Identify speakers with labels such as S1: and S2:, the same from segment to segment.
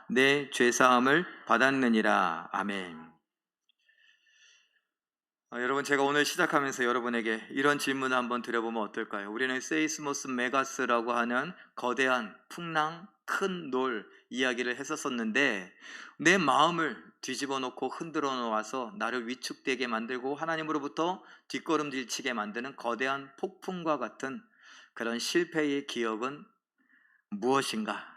S1: 내 죄사함을 받았느니라. 아멘. 여러분, 제가 오늘 시작하면서 여러분에게 이런 질문을 한번 드려보면 어떨까요? 우리는 세이스모스 메가스라고 하는 거대한 풍랑, 큰 놀 이야기를 했었었는데, 내 마음을 뒤집어 놓고 흔들어 놓아서 나를 위축되게 만들고 하나님으로부터 뒷걸음질 치게 만드는 거대한 폭풍과 같은 그런 실패의 기억은 무엇인가?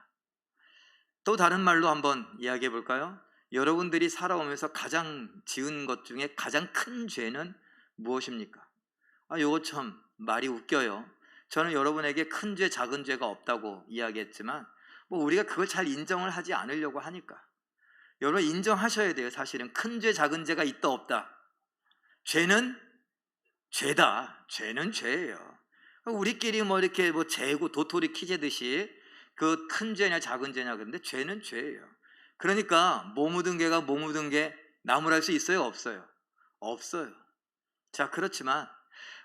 S1: 또 다른 말로 한번 이야기해 볼까요? 여러분들이 살아오면서 가장 지은 것 중에 가장 큰 죄는 무엇입니까? 요거 참 말이 웃겨요. 저는 여러분에게 큰 죄, 작은 죄가 없다고 이야기했지만, 우리가 그걸 잘 인정을 하지 않으려고 하니까. 여러분, 인정하셔야 돼요. 사실은 큰 죄, 작은 죄가 있다 없다. 죄는 죄다. 죄는 죄예요. 우리끼리 이렇게 재고 도토리 키재듯이 그 큰 죄냐 작은 죄냐, 그런데 죄는 죄예요. 그러니까 뭐 묻은 개가 뭐 묻은 개 나무랄 수 있어요, 없어요? 없어요. 자, 그렇지만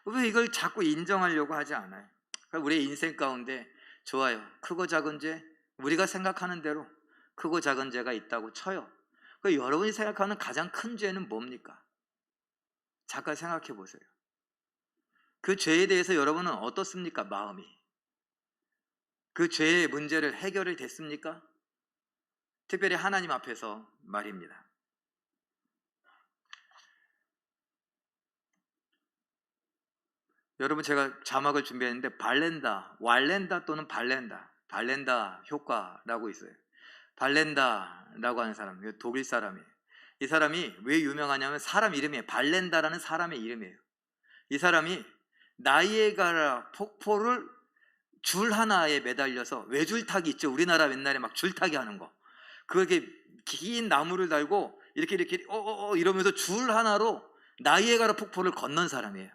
S1: 왜 이걸 자꾸 인정하려고 하지 않아요? 그러니까 우리의 인생 가운데 좋아요, 크고 작은 죄, 우리가 생각하는 대로 크고 작은 죄가 있다고 쳐요. 여러분이 생각하는 가장 큰 죄는 뭡니까? 잠깐 생각해 보세요. 그 죄에 대해서 여러분은 어떻습니까? 마음이. 그 죄의 문제를 해결이 됐습니까? 특별히 하나님 앞에서 말입니다. 여러분, 제가 자막을 준비했는데 발렌다, 왈렌다 또는 발렌다 효과라고 있어요. 발렌다라고 하는 사람, 독일 사람이에요. 이 사람이 왜 유명하냐면 사람 이름이에요. 발렌다라는 사람의 이름이에요. 이 사람이 나이에가라 폭포를 줄 하나에 매달려서, 외줄타기 있죠, 우리나라 옛날에 막 줄타기 하는 거, 그렇게 긴 나무를 달고 이렇게 이러면서 줄 하나로 나이에가라 폭포를 건넌 사람이에요.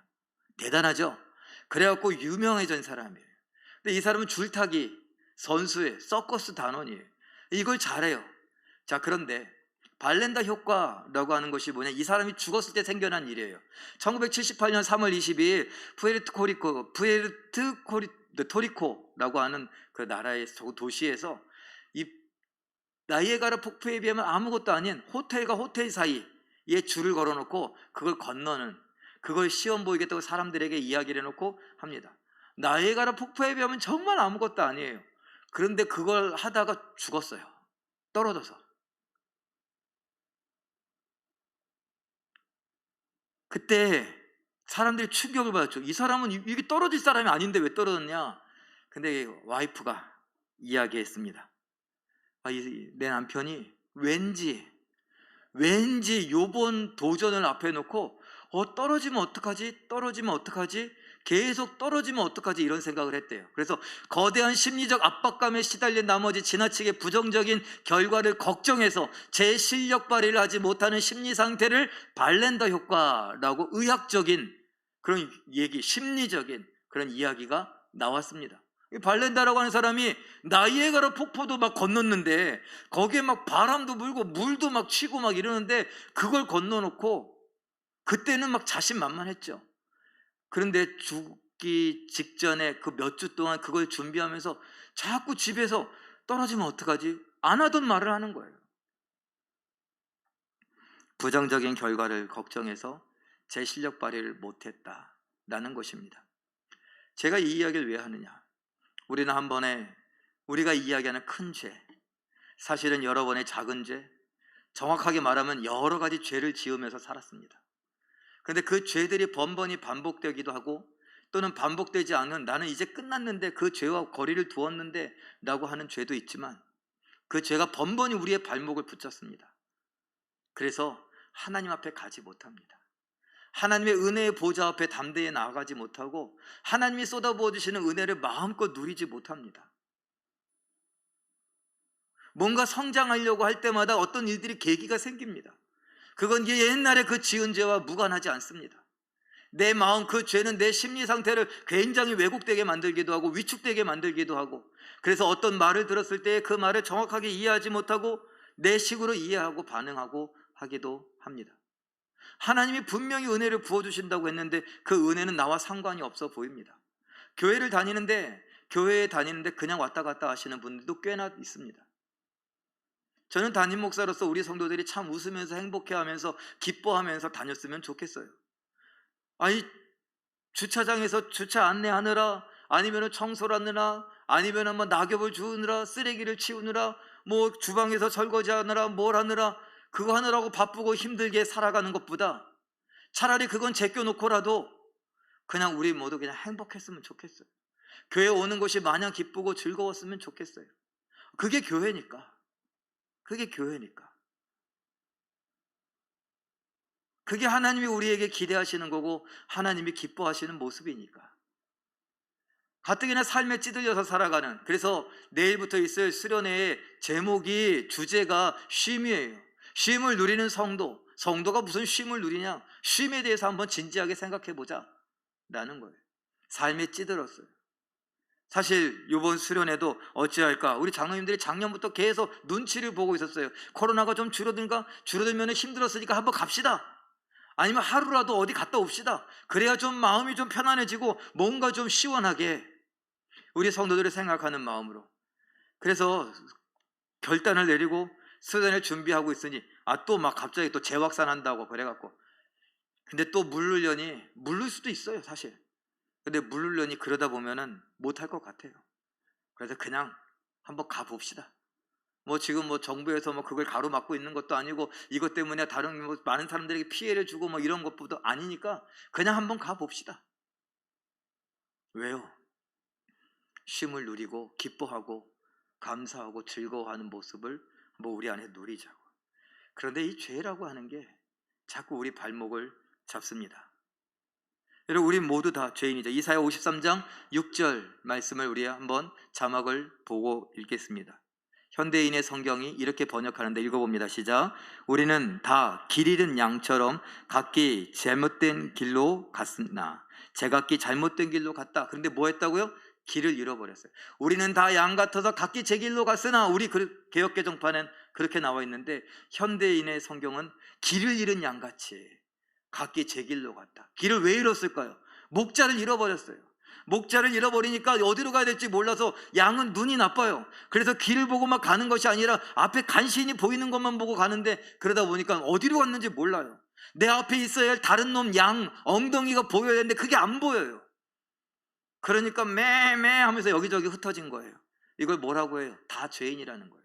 S1: 대단하죠? 그래갖고 유명해진 사람이에요. 근데 이 사람은 줄타기 선수예요. 서커스 단원이에요. 이걸 잘해요. 자, 그런데 발렌다 효과라고 하는 것이 뭐냐, 이 사람이 죽었을 때 생겨난 일이에요. 1978년 3월 22일 푸에르토리코라고 하는 그 나라의 도시에서 이 나이에가라 폭포에 비하면 아무것도 아닌 호텔과 호텔 사이에 줄을 걸어놓고 그걸 건너는, 그걸 시험 보이겠다고 사람들에게 이야기를 해놓고 합니다. 나이에가라 폭포에 비하면 정말 아무것도 아니에요. 그런데 그걸 하다가 죽었어요. 떨어져서. 그때 사람들이 충격을 받았죠. 이 사람은 이게 떨어질 사람이 아닌데 왜 떨어졌냐? 근데 와이프가 이야기했습니다. 내 남편이 왠지 요번 도전을 앞에 놓고 떨어지면 어떡하지? 떨어지면 어떡하지? 계속 떨어지면 어떡하지? 이런 생각을 했대요. 그래서 거대한 심리적 압박감에 시달린 나머지 지나치게 부정적인 결과를 걱정해서 제 실력 발휘를 하지 못하는 심리 상태를 발렌다 효과라고 의학적인 그런 얘기, 심리적인 그런 이야기가 나왔습니다. 발렌다라고 하는 사람이 나이에가라 폭포도 막 건넜는데, 거기에 막 바람도 불고 물도 막 치고 막 이러는데, 그걸 건너놓고 그때는 막 자신만만했죠. 그런데 죽기 직전에 그 몇 주 동안 그걸 준비하면서 자꾸 집에서 떨어지면 어떡하지? 안 하던 말을 하는 거예요. 부정적인 결과를 걱정해서 제 실력 발휘를 못했다라는 것입니다. 제가 이 이야기를 왜 하느냐? 우리는 한 번에 우리가 이야기하는 큰 죄, 사실은 여러 번의 작은 죄, 정확하게 말하면 여러 가지 죄를 지으면서 살았습니다. 그런데 그 죄들이 번번이 반복되기도 하고, 또는 반복되지 않은, 나는 이제 끝났는데 그 죄와 거리를 두었는데 라고 하는 죄도 있지만, 그 죄가 번번이 우리의 발목을 붙잡습니다. 그래서 하나님 앞에 가지 못합니다. 하나님의 은혜의 보좌 앞에 담대히 나아가지 못하고, 하나님이 쏟아부어 주시는 은혜를 마음껏 누리지 못합니다. 뭔가 성장하려고 할 때마다 어떤 일들이 계기가 생깁니다. 그건 옛날에 그 지은 죄와 무관하지 않습니다. 내 마음, 그 죄는 내 심리 상태를 굉장히 왜곡되게 만들기도 하고 위축되게 만들기도 하고, 그래서 어떤 말을 들었을 때 그 말을 정확하게 이해하지 못하고 내 식으로 이해하고 반응하고 하기도 합니다. 하나님이 분명히 은혜를 부어주신다고 했는데 그 은혜는 나와 상관이 없어 보입니다. 교회에 다니는데 그냥 왔다 갔다 하시는 분들도 꽤나 있습니다. 저는 담임 목사로서 우리 성도들이 참 웃으면서 행복해하면서 기뻐하면서 다녔으면 좋겠어요. 아니, 주차장에서 주차 안내하느라, 아니면 청소를 하느라, 아니면 뭐 낙엽을 주우느라, 쓰레기를 치우느라, 뭐 주방에서 설거지하느라, 뭘 하느라, 그거 하느라고 바쁘고 힘들게 살아가는 것보다 차라리 그건 제껴놓고라도 그냥 우리 모두 그냥 행복했으면 좋겠어요. 교회 오는 것이 마냥 기쁘고 즐거웠으면 좋겠어요. 그게 교회니까. 그게 교회니까. 그게 하나님이 우리에게 기대하시는 거고 하나님이 기뻐하시는 모습이니까. 가뜩이나 삶에 찌들려서 살아가는, 그래서 내일부터 있을 수련회의 제목이, 주제가 쉼이에요. 쉼을 누리는 성도. 성도가 무슨 쉼을 누리냐? 쉼에 대해서 한번 진지하게 생각해 보자 라는 거예요. 삶에 찌들었어요. 사실 이번 수련회도 어찌할까, 우리 장로님들이 작년부터 계속 눈치를 보고 있었어요. 코로나가 좀 줄어들면 힘들었으니까 한번 갑시다. 아니면 하루라도 어디 갔다 옵시다. 그래야 좀 마음이 좀 편안해지고 뭔가 좀 시원하게, 우리 성도들을 생각하는 마음으로. 그래서 결단을 내리고 수련회 준비하고 있으니 또 막 갑자기 또 재확산한다고 그래갖고, 근데 또 물을 수도 있어요 사실. 근데 물르려니 그러다 보면은 못할 것 같아요. 그래서 그냥 한번 가봅시다. 뭐 지금 뭐 정부에서 뭐 그걸 가로막고 있는 것도 아니고, 이것 때문에 다른 뭐 많은 사람들에게 피해를 주고 뭐 이런 것보다 아니니까 그냥 한번 가봅시다. 왜요? 쉼을 누리고 기뻐하고 감사하고 즐거워하는 모습을 뭐 우리 안에 누리자고. 그런데 이 죄라고 하는 게 자꾸 우리 발목을 잡습니다. 여러분, 우리 모두 다 죄인이죠. 이사야 53장 6절 말씀을 우리 한번 자막을 보고 읽겠습니다. 현대인의 성경이 이렇게 번역하는데 읽어봅니다. 시작. 우리는 다 길 잃은 양처럼 각기 잘못된 길로 갔으나, 제각기 잘못된 길로 갔다. 그런데 뭐 했다고요? 길을 잃어버렸어요. 우리는 다 양 같아서 각기 제 길로 갔으나, 우리 개역개정판엔 그렇게 나와 있는데 현대인의 성경은 길을 잃은 양같이 각기 제 길로 갔다. 길을 왜 잃었을까요? 목자를 잃어버렸어요. 목자를 잃어버리니까 어디로 가야 될지 몰라서 양은 눈이 나빠요. 그래서 길을 보고 막 가는 것이 아니라 앞에 간신히 보이는 것만 보고 가는데, 그러다 보니까 어디로 갔는지 몰라요. 내 앞에 있어야 할 다른 놈 양 엉덩이가 보여야 되는데 그게 안 보여요. 그러니까 매매 하면서 여기저기 흩어진 거예요. 이걸 뭐라고 해요? 다 죄인이라는 거예요.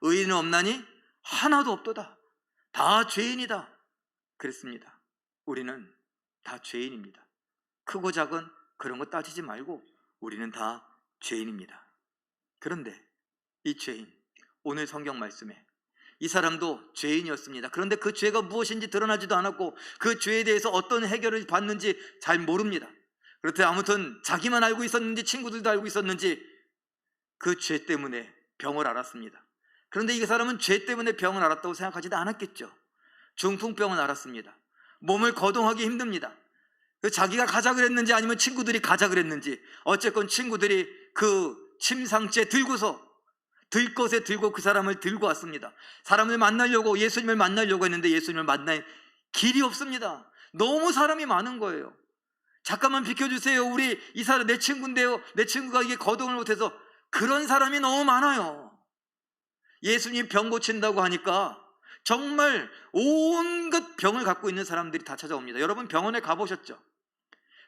S1: 의인은 없나니 하나도 없도다. 다 죄인이다 그랬습니다. 우리는 다 죄인입니다. 크고 작은 그런 거 따지지 말고 우리는 다 죄인입니다. 그런데 이 죄인, 오늘 성경 말씀에 이 사람도 죄인이었습니다. 그런데 그 죄가 무엇인지 드러나지도 않았고 그 죄에 대해서 어떤 해결을 받는지 잘 모릅니다. 그렇듯 아무튼 자기만 알고 있었는지 친구들도 알고 있었는지 그 죄 때문에 병을 앓았습니다. 그런데 이 사람은 죄 때문에 병을 앓았다고 생각하지도 않았겠죠. 중풍병을 앓았습니다. 몸을 거동하기 힘듭니다. 자기가 가자 그랬는지 아니면 친구들이 가자 그랬는지, 어쨌건 친구들이 그 침상째 들고서 들 것에 들고 그 사람을 들고 왔습니다. 사람을 만나려고, 예수님을 만나려고 했는데 예수님을 만날 길이 없습니다. 너무 사람이 많은 거예요. 잠깐만 비켜주세요. 우리 이 사람 내 친구인데요. 내 친구가 이게 거동을 못해서. 그런 사람이 너무 많아요. 예수님 병 고친다고 하니까 정말 온갖 병을 갖고 있는 사람들이 다 찾아옵니다. 여러분 병원에 가보셨죠?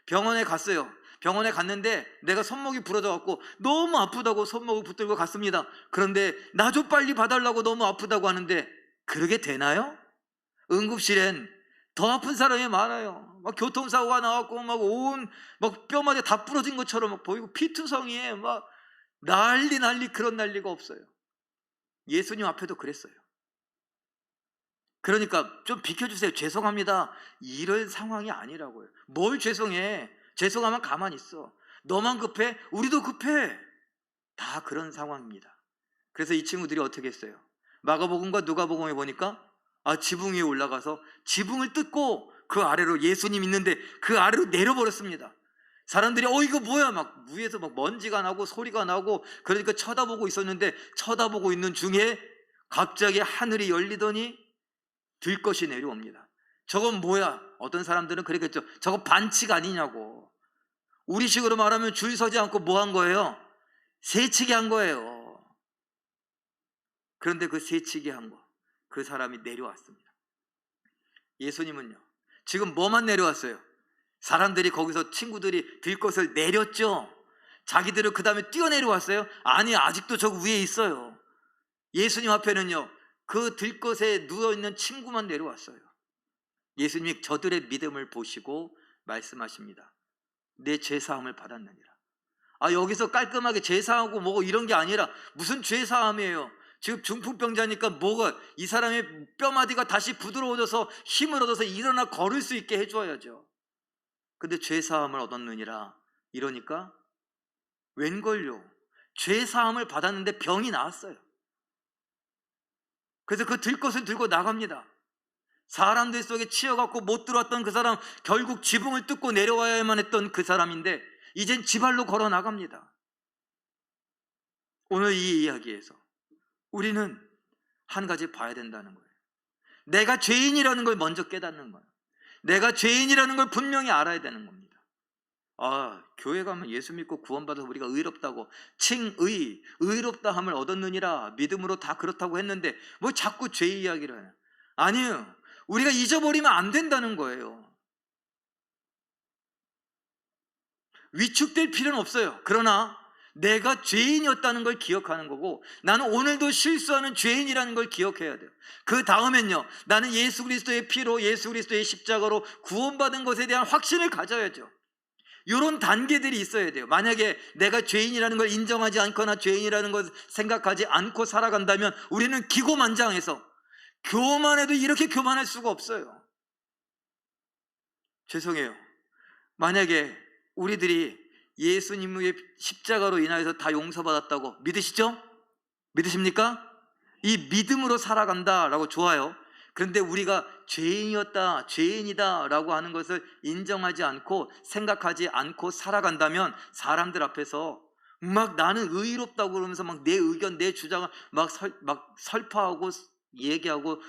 S1: 병원에 갔어요. 병원에 갔는데 내가 손목이 부러져 갖고 너무 아프다고 손목을 붙들고 갔습니다. 그런데 나 좀 빨리 봐달라고 너무 아프다고 하는데 그러게 되나요? 응급실엔 더 아픈 사람이 많아요. 막 교통사고가 나왔고 막 막 뼈마디 다 부러진 것처럼 막 보이고 피투성이에 막 난리 그런 난리가 없어요. 예수님 앞에도 그랬어요. 그러니까 좀 비켜주세요. 죄송합니다. 이런 상황이 아니라고요. 뭘 죄송해? 죄송하면 가만히 있어. 너만 급해? 우리도 급해. 다 그런 상황입니다. 그래서 이 친구들이 어떻게 했어요? 마가복음과 누가복음에 보니까 지붕 위에 올라가서 지붕을 뜯고 그 아래로, 예수님 있는데 그 아래로 내려버렸습니다. 사람들이 이거 뭐야? 막 위에서 막 먼지가 나고 소리가 나고, 그러니까 쳐다보고 있었는데 쳐다보고 있는 중에 갑자기 하늘이 열리더니 들것이 내려옵니다. 저건 뭐야? 어떤 사람들은 그랬겠죠. 저거 반칙 아니냐고. 우리식으로 말하면 줄 서지 않고 뭐 한 거예요? 세치게 한 거예요. 그런데 그 새치기 한 거, 그 사람이 내려왔습니다. 예수님은요, 지금 뭐만 내려왔어요? 사람들이 거기서 친구들이 들것을 내렸죠. 자기들은 그 다음에 뛰어내려왔어요? 아니, 아직도 저 위에 있어요. 예수님 앞에는요, 그 들것에 누워있는 친구만 내려왔어요. 예수님이 저들의 믿음을 보시고 말씀하십니다. 내 죄사함을 받았느니라. 여기서 깔끔하게 죄사하고 뭐 이런 게 아니라 무슨 죄사함이에요. 지금 중풍병자니까 뭐가, 이 사람의 뼈마디가 다시 부드러워져서 힘을 얻어서 일어나 걸을 수 있게 해줘야죠. 근데 죄사함을 얻었느니라 이러니까 웬걸요, 죄사함을 받았는데 병이 나았어요. 그래서 그 들것을 들고 나갑니다. 사람들 속에 치여갖고 못 들어왔던 그 사람, 결국 지붕을 뜯고 내려와야만 했던 그 사람인데 이젠 지발로 걸어 나갑니다. 오늘 이 이야기에서 우리는 한 가지 봐야 된다는 거예요. 내가 죄인이라는 걸 먼저 깨닫는 거예요. 내가 죄인이라는 걸 분명히 알아야 되는 겁니다. 교회 가면 예수 믿고 구원받아서 우리가 의롭다고, 칭의, 의롭다함을 얻었느니라 믿음으로 다 그렇다고 했는데 뭐 자꾸 죄 이야기를 해요. 아니에요. 우리가 잊어버리면 안 된다는 거예요. 위축될 필요는 없어요. 그러나 내가 죄인이었다는 걸 기억하는 거고, 나는 오늘도 실수하는 죄인이라는 걸 기억해야 돼요. 그 다음엔요, 나는 예수 그리스도의 피로, 예수 그리스도의 십자가로 구원받은 것에 대한 확신을 가져야죠. 이런 단계들이 있어야 돼요. 만약에 내가 죄인이라는 걸 인정하지 않거나 죄인이라는 걸 생각하지 않고 살아간다면 우리는 기고만장해서, 교만해도 이렇게 교만할 수가 없어요. 죄송해요. 만약에 우리들이 예수님의 십자가로 인하여서 다 용서받았다고 믿으시죠? 믿으십니까? 이 믿음으로 살아간다라고 좋아요. 그런데 우리가 죄인이었다, 죄인이다 라고 하는 것을 인정하지 않고 생각하지 않고 살아간다면 사람들 앞에서 막 나는 의롭다고 그러면서 막 내 의견, 내 주장을 막 설파하고 얘기하고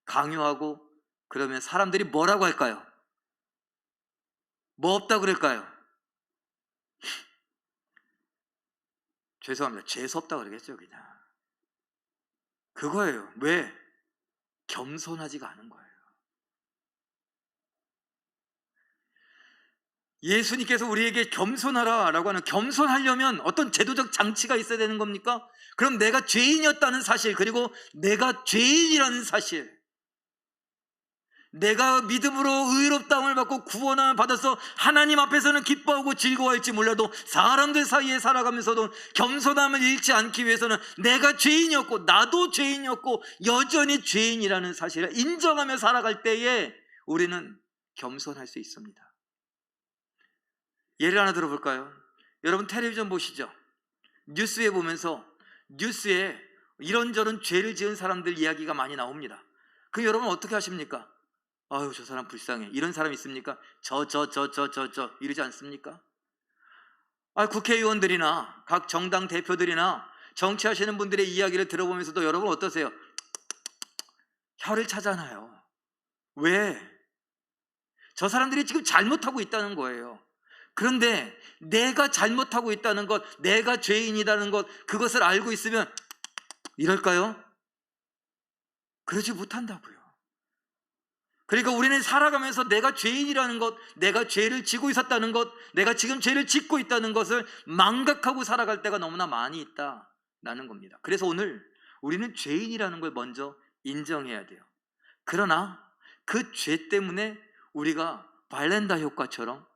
S1: 강요하고 그러면 사람들이 뭐라고 할까요? 뭐 없다 그럴까요? 죄송합니다. 재수없다 그러겠죠, 그냥. 그거예요. 왜? 겸손하지가 않은 거예요. 예수님께서 우리에게 겸손하라 라고 하는, 겸손하려면 어떤 제도적 장치가 있어야 되는 겁니까? 그럼 내가 죄인이었다는 사실, 그리고 내가 죄인이라는 사실, 내가 믿음으로 의롭다함을 받고 구원함을 받아서 하나님 앞에서는 기뻐하고 즐거워할지 몰라도 사람들 사이에 살아가면서도 겸손함을 잃지 않기 위해서는 내가 죄인이었고 나도 죄인이었고 여전히 죄인이라는 사실을 인정하며 살아갈 때에 우리는 겸손할 수 있습니다. 예를 하나 들어볼까요? 여러분 텔레비전 보시죠? 뉴스에 보면서 뉴스에 이런저런 죄를 지은 사람들 이야기가 많이 나옵니다. 그럼 여러분 어떻게 하십니까? 아유, 저 사람 불쌍해. 이런 사람 있습니까? 저 이러지 않습니까? 국회의원들이나 각 정당 대표들이나 정치하시는 분들의 이야기를 들어보면서도 여러분 어떠세요? 혀를 차잖아요. 왜? 저 사람들이 지금 잘못하고 있다는 거예요. 그런데 내가 잘못하고 있다는 것, 내가 죄인이라는 것, 그것을 알고 있으면 이럴까요? 그러지 못한다고요. 그러니까 우리는 살아가면서 내가 죄인이라는 것, 내가 죄를 지고 있었다는 것, 내가 지금 죄를 짓고 있다는 것을 망각하고 살아갈 때가 너무나 많이 있다는 겁니다. 그래서 오늘 우리는 죄인이라는 걸 먼저 인정해야 돼요. 그러나 그 죄 때문에 우리가 발렌다 효과처럼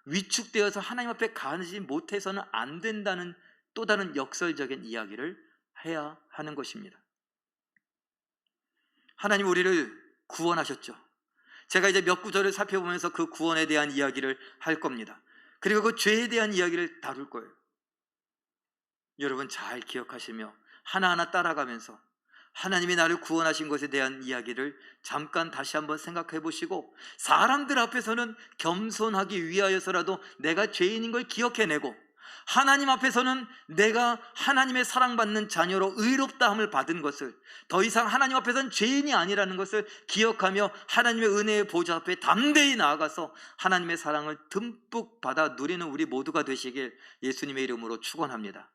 S1: 위축되어서 하나님 앞에 가지 못해서는 안 된다는 또 다른 역설적인 이야기를 해야 하는 것입니다. 하나님 우리를 구원하셨죠. 제가 이제 몇 구절을 살펴보면서 그 구원에 대한 이야기를 할 겁니다. 그리고 그 죄에 대한 이야기를 다룰 거예요. 여러분 잘 기억하시며 하나하나 따라가면서 하나님이 나를 구원하신 것에 대한 이야기를 잠깐 다시 한번 생각해 보시고, 사람들 앞에서는 겸손하기 위하여서라도 내가 죄인인 걸 기억해내고, 하나님 앞에서는 내가 하나님의 사랑받는 자녀로 의롭다함을 받은 것을, 더 이상 하나님 앞에서는 죄인이 아니라는 것을 기억하며 하나님의 은혜의 보좌 앞에 담대히 나아가서 하나님의 사랑을 듬뿍 받아 누리는 우리 모두가 되시길 예수님의 이름으로 축원합니다.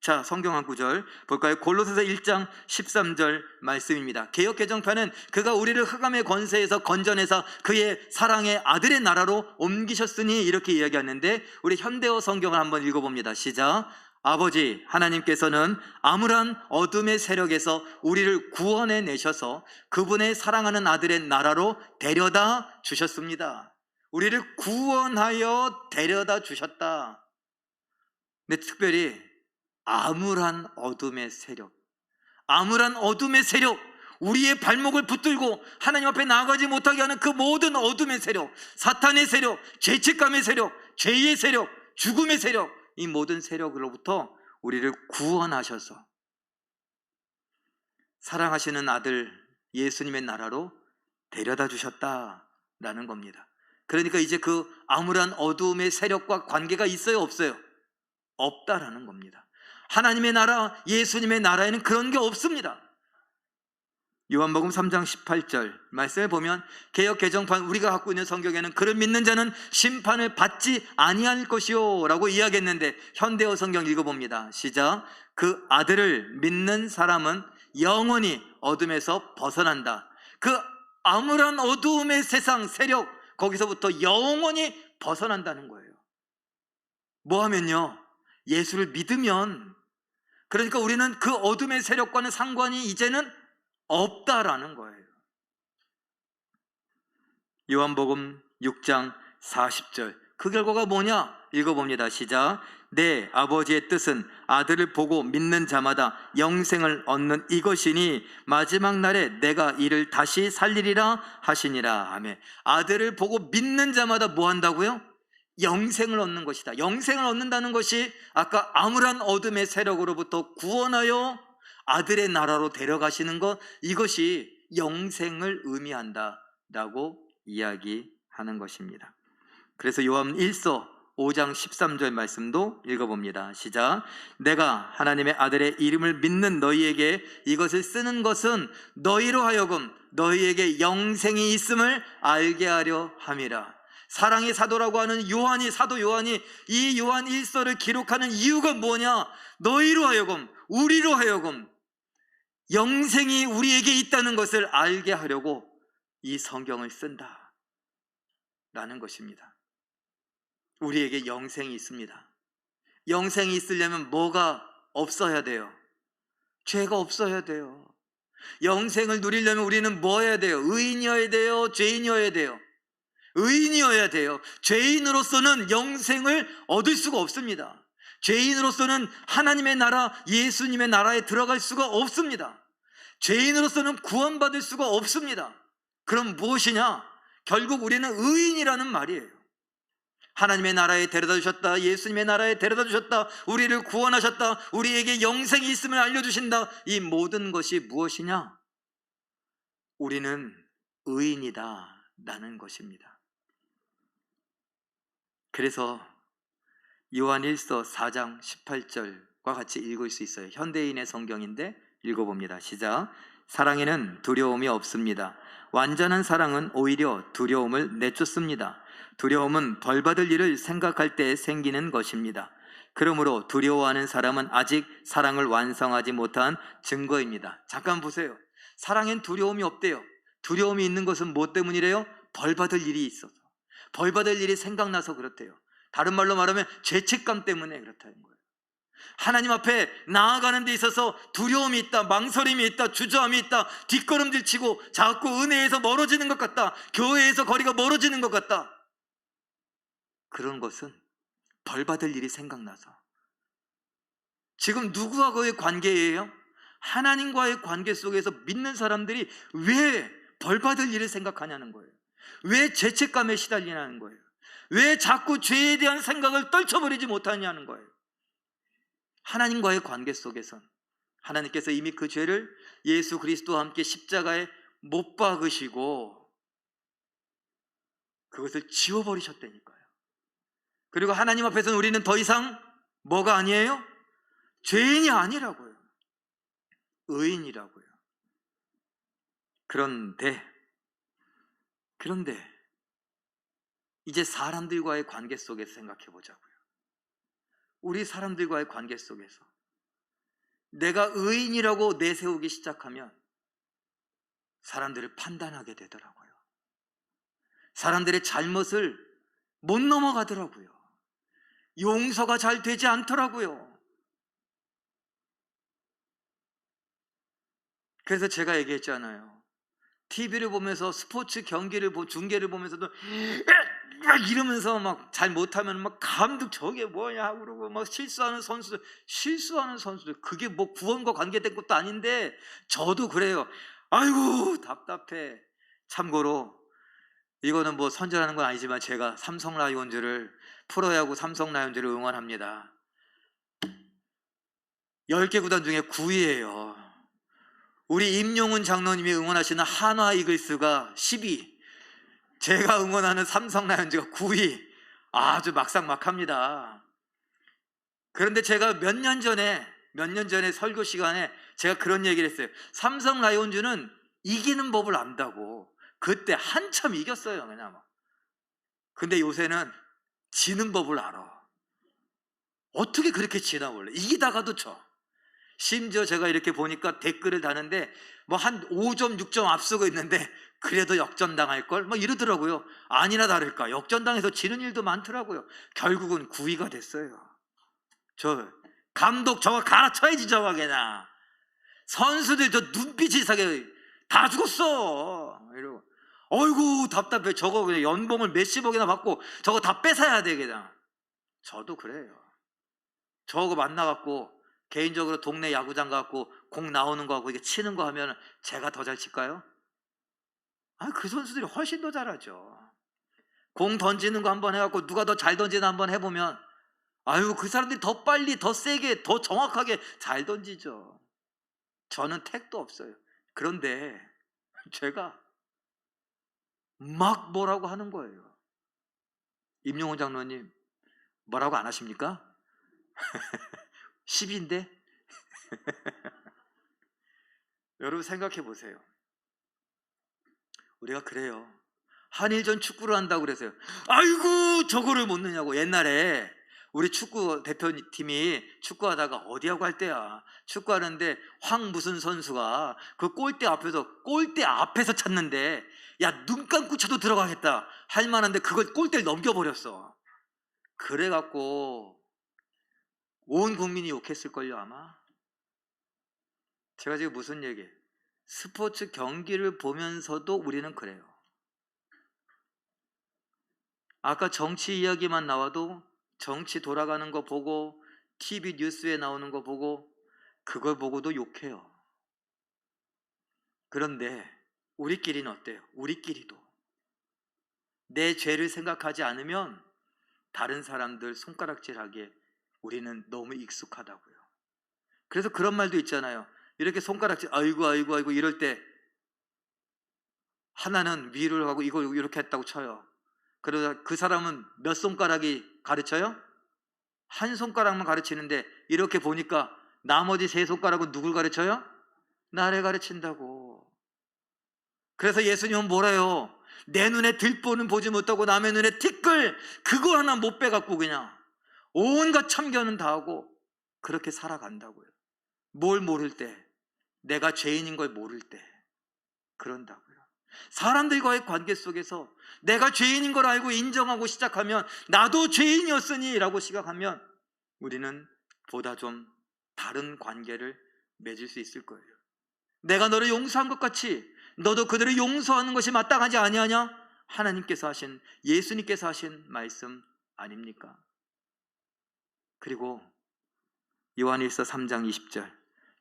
S1: 자, 성경 한 구절 볼까요? 골로새서 1장 13절 말씀입니다. 개역 개정판은 그가 우리를 흑암의 권세에서 건져내사 그의 사랑의 아들의 나라로 옮기셨으니 이렇게 이야기하는데, 우리 현대어 성경을 한번 읽어봅니다. 시작. 아버지 하나님께서는 암울한 어둠의 세력에서 우리를 구원해 내셔서 그분의 사랑하는 아들의 나라로 데려다 주셨습니다. 우리를 구원하여 데려다 주셨다. 근데 특별히 암울한 어둠의 세력, 암울한 어둠의 세력, 우리의 발목을 붙들고 하나님 앞에 나아가지 못하게 하는 그 모든 어둠의 세력, 사탄의 세력, 죄책감의 세력, 죄의 세력, 죽음의 세력, 이 모든 세력으로부터 우리를 구원하셔서 사랑하시는 아들 예수님의 나라로 데려다 주셨다라는 겁니다. 그러니까 이제 그 암울한 어둠의 세력과 관계가 있어요, 없어요? 없다라는 겁니다. 하나님의 나라, 예수님의 나라에는 그런 게 없습니다. 요한복음 3장 18절 말씀에 보면 개역 개정판, 우리가 갖고 있는 성경에는 그를 믿는 자는 심판을 받지 아니할 것이요 라고 이야기했는데, 현대어 성경 읽어봅니다. 시작. 그 아들을 믿는 사람은 영원히 어둠에서 벗어난다. 그 암울한 어두움의 세상 세력, 거기서부터 영원히 벗어난다는 거예요. 뭐 하면요? 예수를 믿으면. 그러니까 우리는 그 어둠의 세력과는 상관이 이제는 없다라는 거예요. 요한복음 6장 40절, 그 결과가 뭐냐? 읽어봅니다. 시작. 내 아버지의 뜻은 아들을 보고 믿는 자마다 영생을 얻는 이것이니 마지막 날에 내가 이를 다시 살리리라 하시니라. 아멘. 아들을 보고 믿는 자마다 뭐 한다고요? 영생을 얻는 것이다. 영생을 얻는다는 것이 아까 암울한 어둠의 세력으로부터 구원하여 아들의 나라로 데려가시는 것, 이것이 영생을 의미한다라고 이야기하는 것입니다. 그래서 요한 1서 5장 13절 말씀도 읽어봅니다. 시작. 내가 하나님의 아들의 이름을 믿는 너희에게 이것을 쓰는 것은 너희로 하여금 너희에게 영생이 있음을 알게 하려 함이라. 사랑의 사도라고 하는 요한이, 사도 요한이 이 요한 1서를 기록하는 이유가 뭐냐? 너희로 하여금, 우리로 하여금 영생이 우리에게 있다는 것을 알게 하려고 이 성경을 쓴다 라는 것입니다. 우리에게 영생이 있습니다. 영생이 있으려면 뭐가 없어야 돼요? 죄가 없어야 돼요. 영생을 누리려면 우리는 뭐 해야 돼요? 의인이어야 돼요? 죄인이어야 돼요? 의인이어야 돼요. 죄인으로서는 영생을 얻을 수가 없습니다. 죄인으로서는 하나님의 나라, 예수님의 나라에 들어갈 수가 없습니다. 죄인으로서는 구원받을 수가 없습니다. 그럼 무엇이냐? 결국 우리는 의인이라는 말이에요. 하나님의 나라에 데려다 주셨다, 예수님의 나라에 데려다 주셨다, 우리를 구원하셨다, 우리에게 영생이 있음을 알려주신다. 이 모든 것이 무엇이냐? 우리는 의인이다 라는 것입니다. 그래서 요한 1서 4장 18절과 같이 읽을 수 있어요. 현대인의 성경인데 읽어봅니다. 시작. 사랑에는 두려움이 없습니다. 완전한 사랑은 오히려 두려움을 내쫓습니다. 두려움은 벌받을 일을 생각할 때 생기는 것입니다. 그러므로 두려워하는 사람은 아직 사랑을 완성하지 못한 증거입니다. 잠깐 보세요. 사랑엔 두려움이 없대요. 두려움이 있는 것은 뭐 때문이래요? 벌받을 일이 있어서, 벌받을 일이 생각나서 그렇대요. 다른 말로 말하면 죄책감 때문에 그렇다는 거예요. 하나님 앞에 나아가는 데 있어서 두려움이 있다, 망설임이 있다, 주저함이 있다, 뒷걸음질 치고 자꾸 은혜에서 멀어지는 것 같다, 교회에서 거리가 멀어지는 것 같다. 그런 것은 벌받을 일이 생각나서. 지금 누구와의 관계예요? 하나님과의 관계 속에서 믿는 사람들이 왜 벌받을 일을 생각하냐는 거예요. 왜 죄책감에 시달리냐는 거예요. 왜 자꾸 죄에 대한 생각을 떨쳐버리지 못하냐는 거예요. 하나님과의 관계 속에선 하나님께서 이미 그 죄를 예수 그리스도와 함께 십자가에 못 박으시고 그것을 지워버리셨다니까요. 그리고 하나님 앞에서는 우리는 더 이상 뭐가 아니에요? 죄인이 아니라고요. 의인이라고요. 그런데 이제 사람들과의 관계 속에서 생각해 보자고요. 우리 사람들과의 관계 속에서 내가 의인이라고 내세우기 시작하면 사람들을 판단하게 되더라고요. 사람들의 잘못을 못 넘어가더라고요. 용서가 잘 되지 않더라고요. 그래서 제가 얘기했잖아요. TV를 보면서 스포츠 경기를 중계를 보면서도 막 이러면서 막 잘 못하면 막 감독 저게 뭐냐 그러고 막 실수하는 선수들 그게 뭐 구원과 관계된 것도 아닌데 저도 그래요. 아이고 답답해. 참고로 이거는 뭐 선전하는 건 아니지만 제가 삼성 라이온즈를 프로야구 삼성 라이온즈를 응원합니다. 10개 구단 중에 9위예요. 우리 임용훈 장로님이 응원하시는 한화 이글스가 10위, 제가 응원하는 삼성 라이온즈가 9위. 아주 막상막합니다. 그런데 제가 몇 년 전에 설교 시간에 제가 그런 얘기를 했어요. 삼성 라이온즈는 이기는 법을 안다고. 그때 한참 이겼어요 그냥. 근데 요새는 지는 법을 알아. 어떻게 그렇게 지나 원래. 이기다가도 져. 심지어 제가 이렇게 보니까 댓글을 다는데 뭐 한 5점 6점 앞서고 있는데 그래도 역전당할걸? 뭐 이러더라고요. 아니나 다를까 역전당해서 지는 일도 많더라고요. 결국은 9위가 됐어요. 저 감독 저거 갈아쳐야지 저거 그냥. 선수들 저 눈빛이 이상하게 다 죽었어 이러고. 어이구 답답해. 저거 그냥 연봉을 몇십억이나 받고 저거 다 뺏어야 돼 그냥. 저도 그래요. 저거 만나갖고 개인적으로 동네 야구장 가갖고 공 나오는 거 하고 이게 치는 거 하면 제가 더 잘 칠까요? 그 선수들이 훨씬 더 잘하죠. 공 던지는 거 한번 해갖고 누가 더 잘 던지나 한번 해보면 그 사람들이 더 빨리 더 세게 더 정확하게 잘 던지죠. 저는 택도 없어요. 그런데 제가 막 뭐라고 하는 거예요. 임용훈 장로님 뭐라고 안 하십니까? 10인데 여러분 생각해 보세요. 우리가 그래요. 한일전 축구를 한다고 그래서요. 아이고 저거를 못 넣냐고. 옛날에 우리 축구 대표팀이 축구하다가 어디하고 할 때야. 축구하는데 황 무슨 선수가 그 골대 앞에서 찼는데 야 눈 감고 쳐도 들어가겠다 할 만한데 그걸 골대를 넘겨버렸어. 그래갖고 온 국민이 욕했을걸요 아마. 제가 지금 무슨 얘기? 스포츠 경기를 보면서도 우리는 그래요. 아까 정치 이야기만 나와도 정치 돌아가는 거 보고 TV 뉴스에 나오는 거 보고 그걸 보고도 욕해요. 그런데 우리끼리는 어때요? 우리끼리도 내 죄를 생각하지 않으면 다른 사람들 손가락질하기에 우리는 너무 익숙하다고요. 그래서 그런 말도 있잖아요. 이렇게 손가락질 아이고 이럴 때 하나는 위를 하고 이걸 이렇게 했다고 쳐요. 그러다 그 사람은 몇 손가락이 가르쳐요? 한 손가락만 가르치는데 이렇게 보니까 나머지 세 손가락은 누굴 가르쳐요? 나를 가르친다고. 그래서 예수님은 뭐래요? 내 눈에 들보는 보지 못하고 남의 눈에 티끌 그거 하나 못 빼갖고 그냥 온갖 참견은 다 하고 그렇게 살아간다고요. 뭘 모를 때, 내가 죄인인 걸 모를 때 그런다고요. 사람들과의 관계 속에서 내가 죄인인 걸 알고 인정하고 시작하면 나도 죄인이었으니 라고 시작하면 우리는 보다 좀 다른 관계를 맺을 수 있을 거예요. 내가 너를 용서한 것 같이 너도 그들을 용서하는 것이 마땅하지 아니하냐? 하나님께서 하신, 예수님께서 하신 말씀 아닙니까? 그리고 요한일서 3장 20절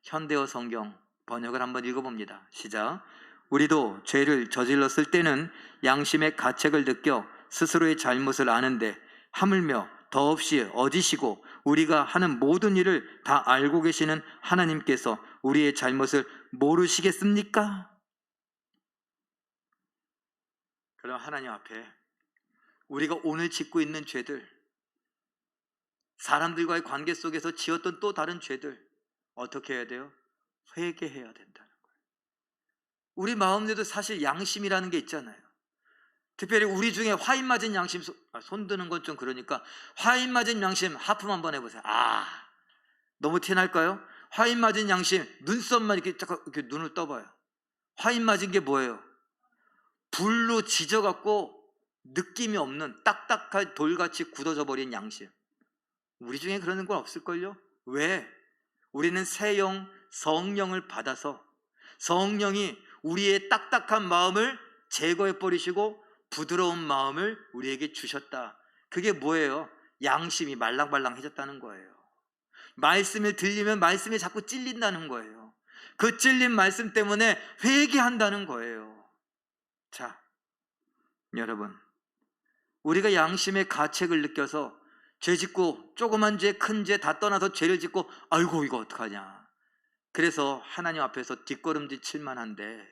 S1: 현대어 성경 번역을 한번 읽어봅니다. 시작. 우리도 죄를 저질렀을 때는 양심의 가책을 느껴 스스로의 잘못을 아는데 하물며 더없이 어지시고 우리가 하는 모든 일을 다 알고 계시는 하나님께서 우리의 잘못을 모르시겠습니까? 그럼 하나님 앞에 우리가 오늘 짓고 있는 죄들, 사람들과의 관계 속에서 지었던 또 다른 죄들 어떻게 해야 돼요? 회개해야 된다는 거예요. 우리 마음에도 사실 양심이라는 게 있잖아요. 특별히 우리 중에 화인 맞은 양심, 손 드는 건 좀 그러니까 화인 맞은 양심 하품 한번 해보세요. 너무 티날까요? 화인 맞은 양심, 눈썹만 이렇게 잠깐 이렇게 눈을 떠봐요. 화인 맞은 게 뭐예요? 불로 지져갖고 느낌이 없는 딱딱한 돌같이 굳어져 버린 양심. 우리 중에 그러는 건 없을걸요? 왜? 우리는 새 영, 성령을 받아서 성령이 우리의 딱딱한 마음을 제거해 버리시고 부드러운 마음을 우리에게 주셨다. 그게 뭐예요? 양심이 말랑말랑해졌다는 거예요. 말씀을 들리면 말씀이 자꾸 찔린다는 거예요. 그 찔린 말씀 때문에 회개한다는 거예요. 자, 여러분, 우리가 양심의 가책을 느껴서 죄 짓고 조그만 죄, 큰 죄 다 떠나서 죄를 짓고 아이고 이거 어떡하냐. 그래서 하나님 앞에서 뒷걸음질 칠만한데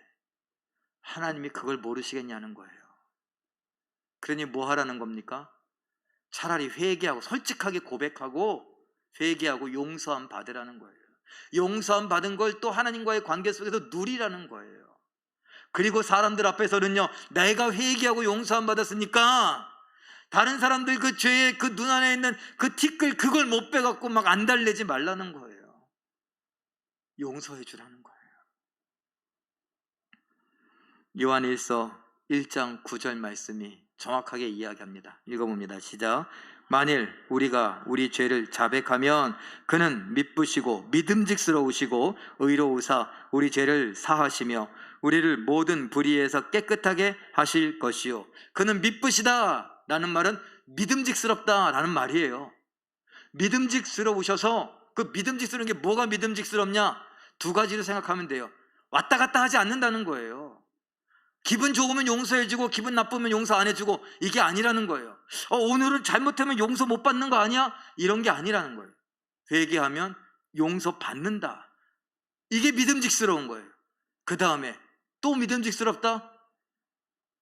S1: 하나님이 그걸 모르시겠냐는 거예요. 그러니 뭐 하라는 겁니까? 차라리 회개하고 솔직하게 고백하고 회개하고 용서함 받으라는 거예요. 용서함 받은 걸 또 하나님과의 관계 속에서 누리라는 거예요. 그리고 사람들 앞에서는요, 내가 회개하고 용서함 받았으니까 다른 사람들 그 죄의 그 눈 안에 있는 그 티끌 그걸 못 빼갖고 막 안달내지 말라는 거예요. 용서해 주라는 거예요. 요한일서 1장 9절 말씀이 정확하게 이야기합니다. 읽어봅니다. 시작. 만일 우리가 우리 죄를 자백하면 그는 미쁘시고 믿음직스러우시고 의로우사 우리 죄를 사하시며 우리를 모든 불의에서 깨끗하게 하실 것이요. 그는 미쁘시다 라는 말은 믿음직스럽다 라는 말이에요. 믿음직스러우셔서, 그 믿음직스러운 게 뭐가 믿음직스럽냐? 두 가지로 생각하면 돼요. 왔다 갔다 하지 않는다는 거예요. 기분 좋으면 용서해주고 기분 나쁘면 용서 안 해주고, 이게 아니라는 거예요. 오늘은 잘못하면 용서 못 받는 거 아니야? 이런 게 아니라는 거예요. 회개하면 용서 받는다. 이게 믿음직스러운 거예요. 그 다음에 또 믿음직스럽다?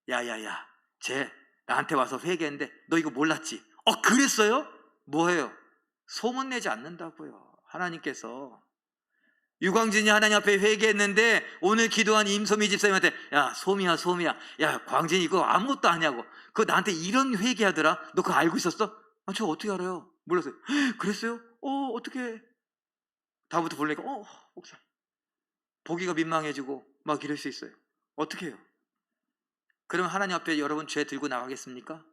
S1: 야야야, 쟤 나한테 와서 회개했는데 너 이거 몰랐지? 그랬어요? 뭐예요? 소문내지 않는다고요. 하나님께서. 유광진이 하나님 앞에 회개했는데 오늘 기도한 임소미 집사님한테 야 소미야 야 광진이 이거 아무것도 아니냐고, 그거 나한테 이런 회개하더라, 너 그거 알고 있었어? 저 어떻게 알아요? 몰랐어요. 그랬어요? 어떻게 다음부터 보려니까 목사 보기가 민망해지고 막 이럴 수 있어요. 어떻게 해요? 그럼 하나님 앞에 여러분 죄 들고 나가겠습니까?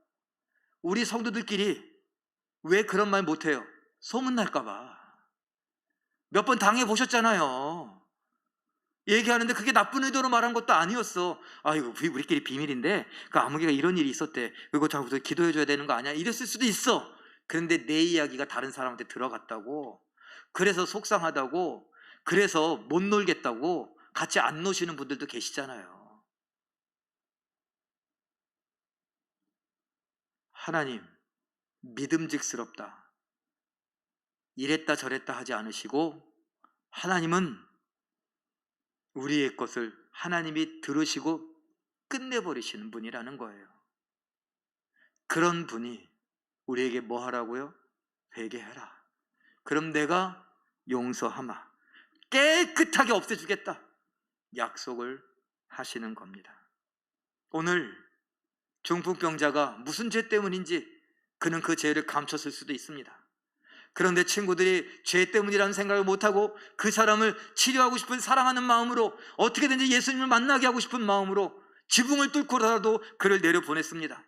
S1: 우리 성도들끼리 왜 그런 말 못해요? 소문날까봐. 몇 번 당해보셨잖아요. 얘기하는데 그게 나쁜 의도로 말한 것도 아니었어. 이거 우리끼리 비밀인데 그 아무개가 이런 일이 있었대, 이거 잘부터 기도해줘야 되는 거 아니야? 이랬을 수도 있어. 그런데 내 이야기가 다른 사람한테 들어갔다고, 그래서 속상하다고, 그래서 못 놀겠다고 같이 안 노시는 분들도 계시잖아요. 하나님 믿음직스럽다, 이랬다 저랬다 하지 않으시고 하나님은 우리의 것을 하나님이 들으시고 끝내버리시는 분이라는 거예요. 그런 분이 우리에게 뭐 하라고요? 회개해라. 그럼 내가 용서하마, 깨끗하게 없애주겠다 약속을 하시는 겁니다. 오늘 중풍병자가 무슨 죄 때문인지 그는 그 죄를 감췄을 수도 있습니다. 그런데 친구들이 죄 때문이라는 생각을 못하고 그 사람을 치료하고 싶은 사랑하는 마음으로, 어떻게든지 예수님을 만나게 하고 싶은 마음으로 지붕을 뚫고라도 그를 내려보냈습니다.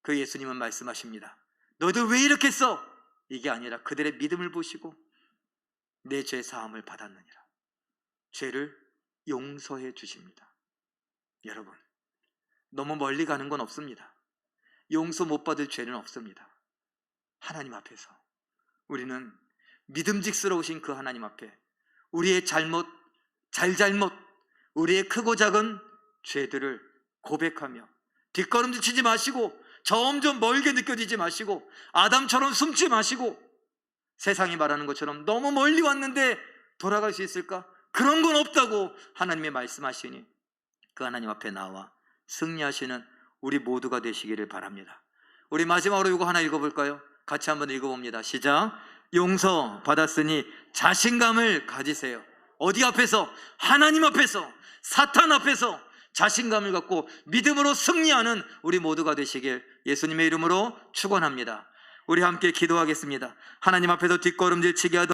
S1: 그 예수님은 말씀하십니다. 너희들 왜 이렇게 했어? 이게 아니라 그들의 믿음을 보시고 내 죄 사함을 받았느니라. 죄를 용서해 주십니다. 여러분, 너무 멀리 가는 건 없습니다. 용서 못 받을 죄는 없습니다. 하나님 앞에서 우리는 믿음직스러우신 그 하나님 앞에 우리의 잘못, 잘잘못, 우리의 크고 작은 죄들을 고백하며 뒷걸음질 치지 마시고 점점 멀게 느껴지지 마시고 아담처럼 숨지 마시고 세상이 말하는 것처럼 너무 멀리 왔는데 돌아갈 수 있을까? 그런 건 없다고 하나님이 말씀하시니 그 하나님 앞에 나와 승리하시는 우리 모두가 되시기를 바랍니다. 우리 마지막으로 이거 하나 읽어볼까요? 같이 한번 읽어봅니다. 시작. 용서 받았으니 자신감을 가지세요. 어디 앞에서? 하나님 앞에서, 사탄 앞에서 자신감을 갖고 믿음으로 승리하는 우리 모두가 되시길 예수님의 이름으로 축원합니다. 우리 함께 기도하겠습니다. 하나님 앞에서 뒷걸음질 치게 하던